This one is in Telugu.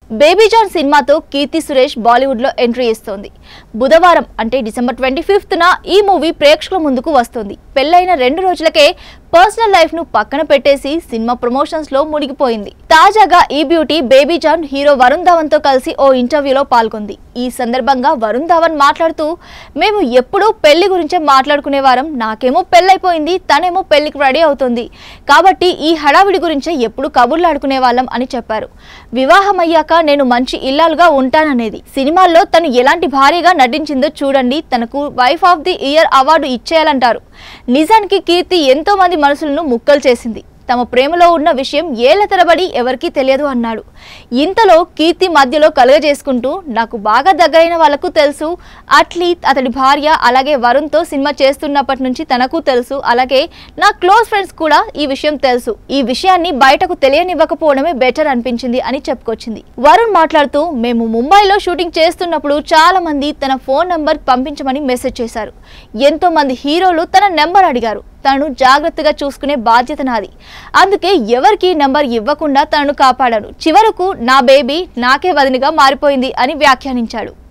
బేబీ జాన్ సినిమాతో కీర్తి సురేష్ బాలీవుడ్ లో ఎంట్రీ ఇస్తోంది. బుధవారం అంటే డిసెంబర్ 25న ఈ మూవీ ప్రేక్షకుల ముందుకు వస్తుంది. పెళ్లైన 2 రోజులకే పర్సనల్ లైఫ్ ను పక్కన పెట్టేసి సినిమా ప్రమోషన్స్ లో మునిగిపోయింది. తాజాగా ఈ beauty Baby John hero Varun Dhawan తో కలిసి ఓ ఇంటర్వ్యూలో పాల్గొంది. ఈ సందర్భంగా వరుణ్ ధవన్ మాట్లాడుతూ, మేము ఎప్పుడూ పెళ్లి గురించే మాట్లాడుకునేవారం. నాకేమో పెళ్లైపోయింది, తనేమో పెళ్లికి రెడీ అవుతుంది. కాబట్టి ఈ హడావిడి గురించే ఎప్పుడు కబుర్లాడుకునే వాళ్ళం అని చెప్పారు. వివాహం అయ్యాక నేను మంచి ఇల్లాలుగా ఉంటాననేది. సినిమాల్లో తను ఎలాంటి భార్యగా నటించిందో చూడండి, తనకు wife of the year award ఇచ్చేయాలంటారు. నిజానికి కీర్తి ఎంతో మంది మనసులను ముక్కలు చేసింది. తమ ప్రేమలో ఉన్న విషయం ఏళ్ల తరబడి ఎవరికీ తెలియదు అన్నాడు. ఇంతలో కీర్తి మధ్యలో కలుగజేసుకుంటూ, నాకు బాగా దగ్గరైన వాళ్లకు తెలుసు, అట్లీ అతడి భార్య అలాగే వరుణ్ తో సినిమా చేస్తున్నప్పటి నుంచి తనకు తెలుసు, అలాగే నా క్లోజ్ ఫ్రెండ్స్ కూడా ఈ విషయం తెలుసు. ఈ విషయాన్ని బయటకు తెలియనివ్వకపోవడమే బెటర్ అనిపించింది అని చెప్పుకొచ్చింది. వరుణ్ మాట్లాడుతూ, మేము ముంబైలో షూటింగ్ చేస్తున్నప్పుడు చాలా మంది తన ఫోన్ నంబర్ పంపించమని మెసేజ్ చేశారు. ఎంతో మంది హీరోలు తన నెంబర్ అడిగారు. తనను జాగ్రత్తగా చూసుకునే బాధ్యత నాది. అందుకే ఎవరికి నంబర్ ఇవ్వకుండా తనను కాపాడాను. చివరకు నా బేబీ నాకే వదినగా మారిపోయింది అని వ్యాఖ్యానించాడు.